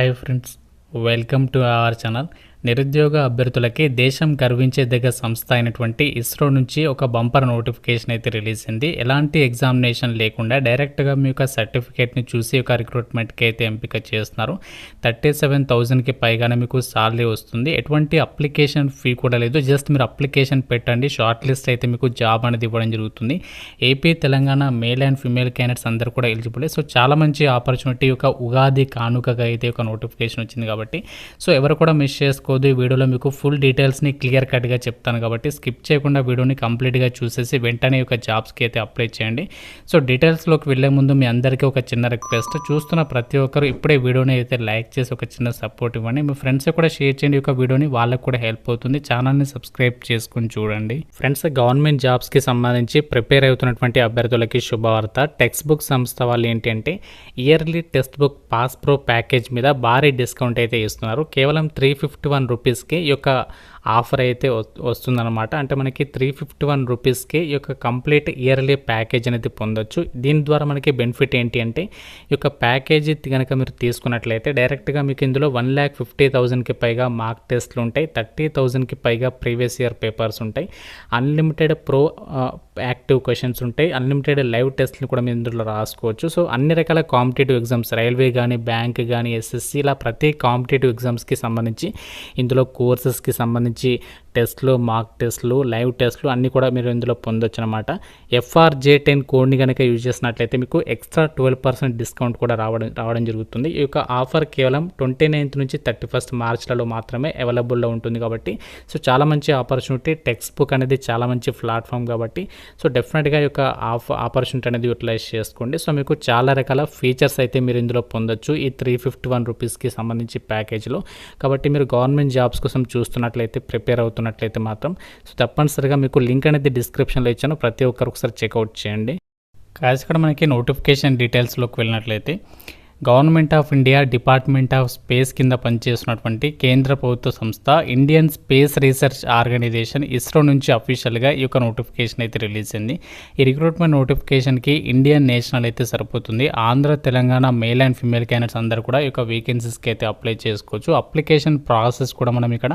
Hi friends, welcome to our channel. నిరుద్యోగ అభ్యర్థులకి దేశం గర్వించేదగ్గ సంస్థ అయినటువంటి ఇస్రో నుంచి ఒక బంపర్ నోటిఫికేషన్ అయితే రిలీజ్ అయింది. ఎలాంటి ఎగ్జామినేషన్ లేకుండా డైరెక్ట్గా మీ యొక్క సర్టిఫికేట్ని చూసి ఒక రిక్రూట్మెంట్కి అయితే ఎంపిక చేస్తున్నారు. 37,000కి పైగానే మీకు సాలరీ వస్తుంది. ఎటువంటి అప్లికేషన్ ఫీ కూడా లేదు. జస్ట్ మీరు అప్లికేషన్ పెట్టండి, షార్ట్ లిస్ట్ అయితే మీకు జాబ్ అనేది ఇవ్వడం జరుగుతుంది. AP, Telangana male and female candidates అందరూ కూడా ఎలిజిబుల్. సో చాలా మంచి ఆపర్చునిటీ, ఒక ఉగాది కానుకగా అయితే ఒక నోటిఫికేషన్ వచ్చింది కాబట్టి సో ఎవరు కూడా మిస్ చేసుకో ఈ వీడియోలో మీకు ఫుల్ డీటెయిల్స్ని క్లియర్ కట్గా చెప్తాను కాబట్టి స్కిప్ చేయకుండా వీడియోని కంప్లీట్గా చూసేసి వెంటనే ఒక జాబ్స్కి అయితే అప్లై చేయండి. సో డీటెయిల్స్లోకి వెళ్ళే ముందు మీ అందరికీ ఒక చిన్న రిక్వెస్ట్, చూస్తున్న ప్రతి ఒక్కరు ఇప్పుడే వీడియోని అయితే లైక్ చేసి ఒక చిన్న సపోర్ట్ ఇవ్వండి. మీ ఫ్రెండ్స్ కూడా షేర్ చేయండి. ఒక వీడియోని వాళ్ళకు కూడా హెల్ప్ అవుతుంది. ఛానల్ని సబ్స్క్రైబ్ చేసుకుని చూడండి. ఫ్రెండ్స్, గవర్నమెంట్ జాబ్స్కి సంబంధించి ప్రిపేర్ అవుతున్నటువంటి అభ్యర్థులకి శుభవార్త. టెక్స్ట్ బుక్ సంస్థ వాళ్ళు ఏంటి అంటే yearly text book pass pro package మీద భారీ డిస్కౌంట్ అయితే ఇస్తున్నారు. కేవలం 351 రూపీస్కి ఈ యొక్క ఆఫర్ అయితే వస్తుందన్నమాట. అంటే మనకి 351 రూపీస్కి ఈ యొక్క కంప్లీట్ ఇయర్లీ ప్యాకేజ్ అనేది పొందొచ్చు. దీని ద్వారా మనకి బెనిఫిట్ ఏంటి అంటే ఈ యొక్క ప్యాకేజీ కనుక మీరు తీసుకున్నట్లయితే డైరెక్ట్గా మీకు ఇందులో 1,50,000కి పైగా మార్క్ టెస్ట్లు ఉంటాయి, 30,000కి పైగా ప్రీవియస్ ఇయర్ పేపర్స్ ఉంటాయి, అన్లిమిటెడ్ ప్రో యాక్టివ్ క్వశ్చన్స్ ఉంటాయి, అన్లిమిటెడ్ లైవ్ టెస్ట్లు కూడా మీరు ఇందులో రాసుకోవచ్చు. సో అన్ని రకాల కాంపిటేటివ్ ఎగ్జామ్స్, రైల్వే కానీ, బ్యాంక్ కానీ, ఎస్ఎస్సి, ఇలా ప్రతి కాంపిటేటివ్ ఎగ్జామ్స్కి సంబంధించి ఇందులో కోర్సెస్కి సంబంధించి టెస్ట్లు, మార్క్ టెస్ట్లు, లైవ్ టెస్ట్లు అన్నీ కూడా మీరు ఇందులో పొందొచ్చు అనమాట. FRJ10 కోడ్ని కనుక యూజ్ చేసినట్లయితే మీకు ఎక్స్ట్రా 12% డిస్కౌంట్ కూడా రావడం జరుగుతుంది. ఈ యొక్క ఆఫర్ కేవలం 29th నుంచి 31st మార్చ్లలో మాత్రమే అవైలబుల్లో ఉంటుంది కాబట్టి సో చాలా మంచి ఆపర్చునిటీ. టెక్స్ట్ బుక్ అనేది చాలా మంచి ప్లాట్ఫామ్ కాబట్టి సో డెఫినెట్గా ఈ యొక్క ఆపర్చునిటీ అనేది యూటిలైజ్ చేసుకోండి. సో మీకు చాలా రకాల ఫీచర్స్ అయితే మీరు ఇందులో పొందొచ్చు ఈ 351 రూపీస్కి సంబంధించి ప్యాకేజ్లో. కాబట్టి మీరు గవర్నమెంట్ జాబ్స్ కోసం చూస్తున్నట్లయితే, ప్రిపేర్ అవుతున్నట్లయితే మాత్రం సో తప్పనిసరిగా మీకు లింక్ అనేది డిస్క్రిప్షన్లో ఇచ్చాను, ప్రతి ఒక్కరు ఒకసారి చెక్అవుట్ చేయండి. కాదు ఇక్కడ మనకి నోటిఫికేషన్ డీటెయిల్స్లోకి వెళ్ళినట్లయితే government of India department of space కింద పనిచేస్తున్నటువంటి కేంద్ర ప్రభుత్వ సంస్థ Indian space research organisation ISRO నుంచి అఫీషియల్గా ఈ యొక్క నోటిఫికేషన్ అయితే రిలీజ్ అయింది. ఈ రిక్రూట్మెంట్ నోటిఫికేషన్కి ఇండియన్ నేషనల్ అయితే సరిపోతుంది. Andhra, Telangana male and female candidates అందరూ కూడా ఈ యొక్క వేకెన్సీస్కి అయితే అప్లై చేసుకోవచ్చు. అప్లికేషన్ ప్రాసెస్ కూడా మనం ఇక్కడ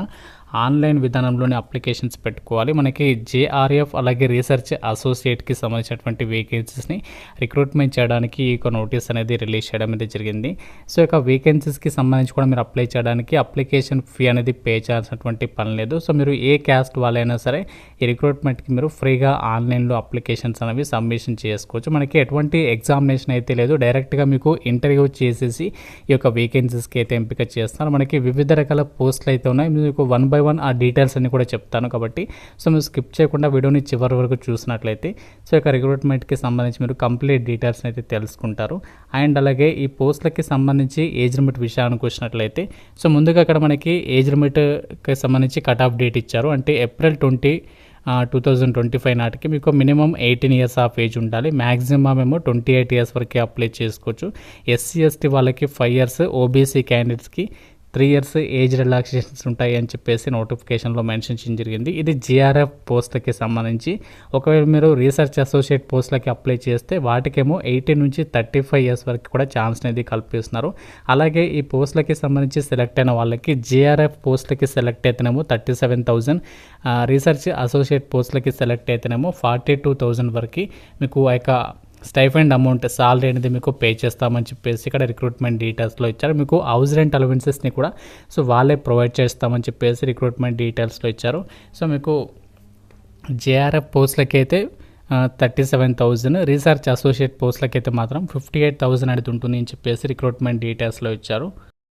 ఆన్లైన్ విధానంలోనే అప్లికేషన్స్ పెట్టుకోవాలి. మనకి JRF అలాగే రీసెర్చ్ అసోసియేట్కి సంబంధించినటువంటి వేకెన్సీస్ని రిక్రూట్మెంట్ చేయడానికి ఈ యొక్క నోటీస్ అనేది రిలీజ్ చేయడం అనేది జరిగింది. సో ఇక వేకెన్సీస్కి సంబంధించి కూడా మీరు అప్లై చేయడానికి అప్లికేషన్ ఫీ అనేది పే చేయాల్సినటువంటి పని లేదు. సో మీరు ఏ క్యాస్ట్ వాళ్ళైనా సరే ఈ రిక్రూట్మెంట్కి మీరు ఫ్రీగా ఆన్లైన్లో అప్లికేషన్స్ అనేవి సబ్మిషన్ చేసుకోవచ్చు. మనకి ఎటువంటి ఎగ్జామినేషన్ అయితే లేదు, డైరెక్ట్గా మీకు ఇంటర్వ్యూ చేసేసి ఈ యొక్క వేకెన్సీస్కి అయితే ఎంపిక చేస్తున్నారు. మనకి వివిధ రకాల పోస్టులు అయితే ఉన్నాయి. మీకు 1 by 1 ఆ డీటెయిల్స్ అన్ని కూడా చెప్తాను కాబట్టి సో మీరు స్కిప్ చేయకుండా వీడియోని చివరి వరకు చూసినట్లయితే సో ఇక రిక్రూట్మెంట్కి సంబంధించి మీరు కంప్లీట్ డీటెయిల్స్ అయితే తెలుసుకుంటారు. అండ్ అలాగే ఈ పోస్టులకి సంబంధించి ఏజ్ లిమిట్ విషయానికి వచ్చినట్లయితే సో ముందుగా అక్కడ మనకి ఏజ్ లిమిట్కి సంబంధించి కట్ ఆఫ్ డేట్ ఇచ్చారు. అంటే April 20, 2025 నాటికి మీకు మినిమం 18 years ఆఫ్ ఏజ్ ఉండాలి. మ్యాక్సిమం ఏమో 28 years వరకే అప్లై చేసుకోవచ్చు. SC, ST వాళ్ళకి 5 years, OBC క్యాండిడేట్స్కి 3 years ఏజ్ రిలాక్సేషన్స్ ఉంటాయి అని చెప్పేసి నోటిఫికేషన్లో మెన్షన్ చేయడం జరిగింది. ఇది JRF పోస్టులకి సంబంధించి. ఒకవేళ మీరు రీసెర్చ్ అసోసియేట్ పోస్టులకి అప్లై చేస్తే వాటికేమో 18 నుంచి 35 years వరకు కూడా ఛాన్స్ అనేది కల్పిస్తున్నారు. అలాగే ఈ పోస్టులకి సంబంధించి సెలెక్ట్ అయిన వాళ్ళకి JRF పోస్టులకి సెలెక్ట్ అయితేనేమో 37,000, రీసెర్చ్ అసోసియేట్ పోస్టులకి సెలెక్ట్ అయితేనేమో 42,000 వరకు మీకు ఆ యొక్క స్టైఫండ్ అమౌంట్, సాలరీ అనేది మీకు పే చేస్తామని చెప్పేసి ఇక్కడ రిక్రూట్మెంట్ డీటెయిల్స్లో ఇచ్చారు. మీకు హౌస్ రెంట్ అలవెన్సెస్ని కూడా సో వాళ్ళే ప్రొవైడ్ చేస్తామని చెప్పేసి రిక్రూట్మెంట్ డీటెయిల్స్లో ఇచ్చారు. సో మీకు JRF పోస్టులకి అయితే 37,000, రీసెర్చ్ అసోసియేట్ పోస్టులకి అయితే మాత్రం 58,000 అనేది ఉంటుంది అని చెప్పేసి రిక్రూట్మెంట్ డీటెయిల్స్లో ఇచ్చారు.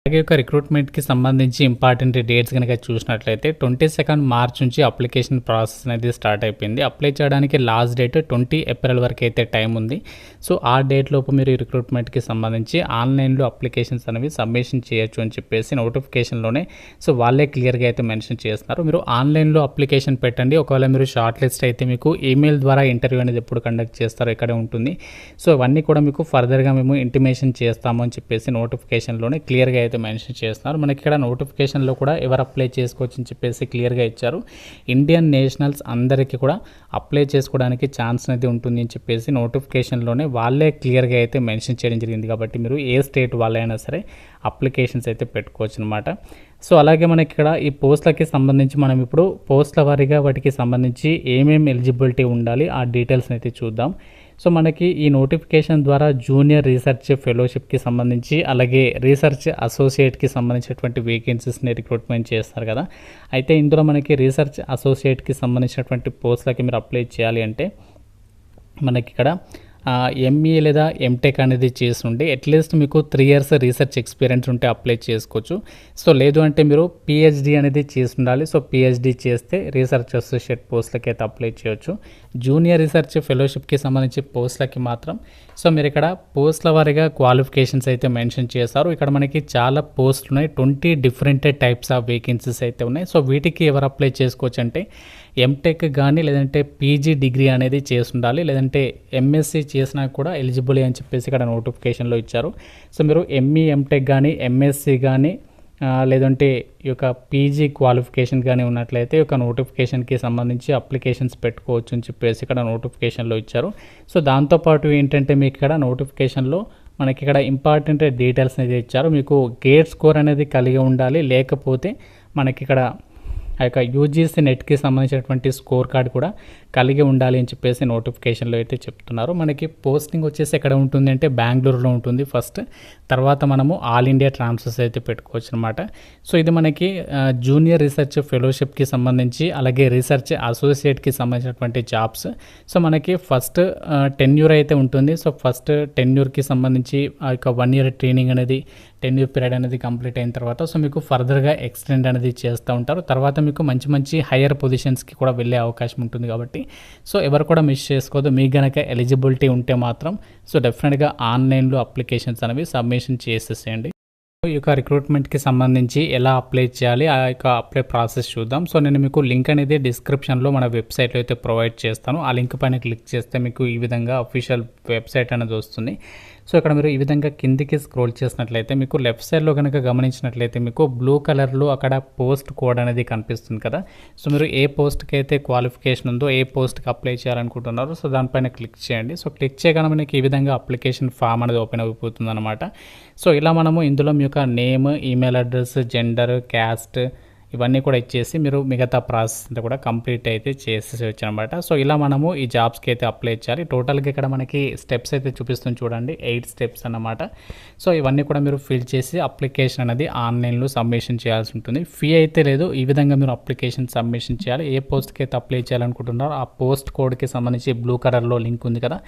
అలాగే ఒక రిక్రూట్మెంట్కి సంబంధించి ఇంపార్టెంట్ డేట్స్ కనుక చూసినట్లయితే 22 మార్చ్ నుంచి అప్లికేషన్ ప్రాసెస్ అనేది స్టార్ట్ అయిపోయింది. అప్లై చేయడానికి లాస్ట్ డేట్ 20 April వరకు అయితే టైం ఉంది. సో ఆ డేట్ లోపు మీరు ఈ రిక్రూట్మెంట్కి సంబంధించి ఆన్లైన్లో అప్లికేషన్స్ అనేవి సబ్మిషన్ చేయొచ్చు అని చెప్పేసి నోటిఫికేషన్లోనే సో వాళ్ళే క్లియర్గా అయితే మెన్షన్ చేస్తున్నారు. మీరు ఆన్లైన్లో అప్లికేషన్ పెట్టండి. ఒకవేళ మీరు షార్ట్ లిస్ట్ అయితే మీకు ఈమెయిల్ ద్వారా ఇంటర్వ్యూ అనేది ఎప్పుడు కండక్ట్ చేస్తారో ఇక్కడే ఉంటుంది. సో ఇవన్నీ కూడా మీకు ఫర్దర్గా మేము ఇంటిమేషన్ చేస్తాము అని చెప్పేసి నోటిఫికేషన్లోనే క్లియర్గా అయితే అయితే మెన్షన్ చేస్తున్నారు. మనకి ఇక్కడ నోటిఫికేషన్లో కూడా ఎవరు అప్లై చేసుకోవచ్చు అని చెప్పేసి క్లియర్గా ఇచ్చారు. ఇండియన్ నేషనల్స్ అందరికీ కూడా అప్లై చేసుకోవడానికి ఛాన్స్ అనేది ఉంటుంది అని చెప్పేసి నోటిఫికేషన్లోనే వాళ్ళే క్లియర్గా అయితే మెన్షన్ చేయడం జరిగింది. కాబట్టి మీరు ఏ స్టేట్ వాళ్ళైనా సరే అప్లికేషన్స్ అయితే పెట్టుకోవచ్చు అనమాట. సో అలాగే మనకి ఇక్కడ ఈ పోస్టులకి సంబంధించి మనం ఇప్పుడు పోస్టుల వారీగా వాటికి సంబంధించి ఏమేమి ఎలిజిబిలిటీ ఉండాలి ఆ డీటెయిల్స్ని అయితే చూద్దాం. సో మనకి ఈ నోటిఫికేషన్ ద్వారా జూనియర్ రీసెర్చ్ ఫెలోషిప్కి సంబంధించి అలాగే రీసెర్చ్ అసోసియేట్కి సంబంధించినటువంటి వేకెన్సీస్ని రిక్రూట్మెంట్ చేస్తారు కదా. అయితే ఇందులో మనకి రీసెర్చ్ అసోసియేట్కి సంబంధించినటువంటి పోస్టులకి మీరు అప్లై చేయాలి అంటే మనకి ఇక్కడ ఎంఈ లేదా ఎంటెక్ అనేది చేసి ఉండి అట్లీస్ట్ మీకు 3 years రీసెర్చ్ ఎక్స్పీరియన్స్ ఉంటే అప్లై చేసుకోవచ్చు. సో లేదు అంటే మీరు పిహెచ్డి అనేది చేసి ఉండాలి. సో పిహెచ్డి చేస్తే రీసెర్చ్ అసోసియేట్ పోస్టులకి అయితే అప్లై చేయొచ్చు. జూనియర్ రీసెర్చ్ ఫెలోషిప్కి సంబంధించి పోస్టులకి మాత్రం సో మీరు ఇక్కడ పోస్టుల వారీగా క్వాలిఫికేషన్స్ అయితే మెన్షన్ చేశారు. ఇక్కడ మనకి చాలా పోస్టులు ఉన్నాయి. 20 డిఫరెంట్ టైప్స్ ఆఫ్ వేకెన్సీస్ అయితే ఉన్నాయి. సో వీటికి ఎవరు అప్లై చేసుకోవచ్చు అంటే ఎంటెక్ కానీ లేదంటే పీజీ డిగ్రీ అనేది చేసి ఉండాలి, లేదంటే ఎంఎస్సి చేసినా కూడా ఎలిజిబుల్ అని చెప్పేసి ఇక్కడ నోటిఫికేషన్లో ఇచ్చారు. సో మీరు ఎంఈ ఎంటెక్ కానీ ఎంఎస్సి కానీ లేదంటే ఈ యొక్క పీజీ క్వాలిఫికేషన్ కానీ ఉన్నట్లయితే ఈ యొక్క నోటిఫికేషన్కి సంబంధించి అప్లికేషన్స్ పెట్టుకోవచ్చు అని చెప్పేసి ఇక్కడ నోటిఫికేషన్లో ఇచ్చారు. సో దాంతోపాటు ఏంటంటే మీకు ఇక్కడ నోటిఫికేషన్లో మనకి ఇక్కడ ఇంపార్టెంట్ డీటెయిల్స్ అనేది ఇచ్చారు. మీకు గేట్ స్కోర్ అనేది కలిగి ఉండాలి, లేకపోతే మనకి ఇక్కడ ఆ యొక్క యూజీసీ నెట్కి సంబంధించినటువంటి స్కోర్ కార్డ్ కూడా కలిగి ఉండాలి అని చెప్పేసి నోటిఫికేషన్లో అయితే చెప్తున్నారు. మనకి పోస్టింగ్ వచ్చేసి ఎక్కడ ఉంటుంది అంటే బెంగళూరులో ఉంటుంది ఫస్ట్, తర్వాత మనము ఆల్ ఇండియా ట్రాన్స్ఫర్స్ అయితే పెట్టుకోవచ్చు అనమాట. సో ఇది మనకి జూనియర్ రీసెర్చ్ ఫెలోషిప్కి సంబంధించి అలాగే రీసెర్చ్ అసోసియేట్కి సంబంధించినటువంటి జాబ్స్. సో మనకి ఫస్ట్ టెన్యూర్ అయితే ఉంటుంది. సో ఫస్ట్ టెన్యూర్కి సంబంధించి ఆ యొక్క 1 year ట్రైనింగ్ అనేది టెన్యూర్ పీరియడ్ అనేది కంప్లీట్ అయిన తర్వాత సో మీకు ఫర్దర్గా ఎక్స్టెండ్ అనేది చేస్తూ ఉంటారు. తర్వాత మీకు మంచి మంచి హయ్యర్ పొజిషన్స్కి కూడా వెళ్ళే అవకాశం ఉంటుంది. కాబట్టి సో ఎవరు కూడా మిస్ చేసుకోవద్దు. మీకు కనుక ఎలిజిబిలిటీ ఉంటే మాత్రం సో డెఫినెట్గా ఆన్లైన్లో అప్లికేషన్స్ అనేవి సబ్మిషన్ చేసేసేయండి. ఈ యొక్క రిక్రూట్మెంట్కి సంబంధించి ఎలా అప్లై చేయాలి ఆ యొక్క అప్లై ప్రాసెస్ చూద్దాం. సో నేను మీకు లింక్ అనేది డిస్క్రిప్షన్లో మన వెబ్సైట్లో అయితే ప్రొవైడ్ చేస్తాను. ఆ లింక్ పైన క్లిక్ చేస్తే మీకు ఈ విధంగా అఫీషియల్ వెబ్సైట్ అనేది వస్తుంది. సో ఇక్కడ మీరు ఈ విధంగా కిందికి స్క్రోల్ చేసినట్లయితే మీకు లెఫ్ట్ సైడ్లో కనుక గమనించినట్లయితే మీకు బ్లూ కలర్లో అక్కడ పోస్ట్ కోడ్ అనేది కనిపిస్తుంది కదా. సో మీరు ఏ పోస్ట్కి అయితే క్వాలిఫికేషన్ ఉందో ఏ పోస్ట్కి అప్లై చేయాలనుకుంటున్నారో సో దానిపైన క్లిక్ చేయండి. సో క్లిక్ చేయగానే మనకి ఈ విధంగా అప్లికేషన్ ఫామ్ అనేది ఓపెన్ అయిపోతుంది అనమాట. సో ఇలా మనము ఇందులో మీ యొక్క name, email address, gender, caste ఇవన్నీ కూడా ఇచ్చేసి మీరు మిగతా ప్రాసెస్ అంతా కూడా కంప్లీట్ అయితే చేసేసి అనమాట. సో ఇలా మనము ఈ జాబ్స్కి అయితే అప్లై చేయాలి. టోటల్గా ఇక్కడ మనకి స్టెప్స్ అయితే చూపిస్తుంది చూడండి, 8 steps అన్నమాట. సో ఇవన్నీ కూడా మీరు ఫిల్ చేసి అప్లికేషన్ అనేది ఆన్లైన్లో సబ్మిషన్ చేయాల్సి ఉంటుంది. ఫీ అయితే లేదు. ఈ విధంగా మీరు అప్లికేషన్ సబ్మిషన్ చేయాలి. ఏ పోస్ట్కి అయితే అప్లై చేయాలనుకుంటున్నారో ఆ పోస్ట్ కోడ్కి సంబంధించి బ్లూ కలర్లో లింక్ ఉంది కదా,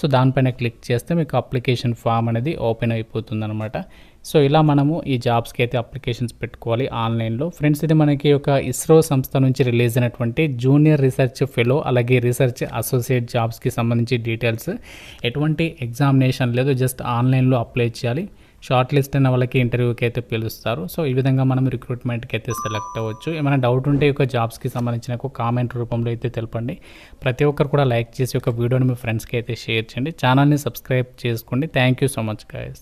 సో దానిపైన క్లిక్ చేస్తే మీకు అప్లికేషన్ ఫామ్ అనేది ఓపెన్ అయిపోతుంది అనమాట. సో ఇలా మనము ఈ జాబ్స్కి అయితే అప్లికేషన్స్ పెట్టుకోవాలి ఆన్లైన్లో. ఫ్రెండ్స్ ఇది మనకి ఒక ఇస్రో సంస్థ నుంచి రిలీజ్ అయినటువంటి జూనియర్ రీసెర్చ్ ఫెలో అలాగే రీసెర్చ్ అసోసియేట్ జాబ్స్కి సంబంధించి డీటెయిల్స్. ఎటువంటి ఎగ్జామినేషన్ లేదు, జస్ట్ ఆన్లైన్లో అప్లై చేయాలి. షార్ట్ లిస్ట్ అయిన వాళ్ళకి ఇంటర్వ్యూకి అయితే పిలుస్తారు. సో ఈ విధంగా మనం రిక్రూట్మెంట్కి అయితే సెలెక్ట్ అవ్వచ్చు. ఏమైనా డౌట్ ఉంటే ఒక జాబ్స్కి సంబంధించిన ఒక కామెంట్ రూపంలో అయితే తెలపండి. ప్రతి ఒక్కరు కూడా లైక్ చేసి ఒక వీడియోని మీ ఫ్రెండ్స్కి అయితే షేర్ చేయండి. ఛానల్ని సబ్స్క్రైబ్ చేసుకోండి. Thank you so much guys.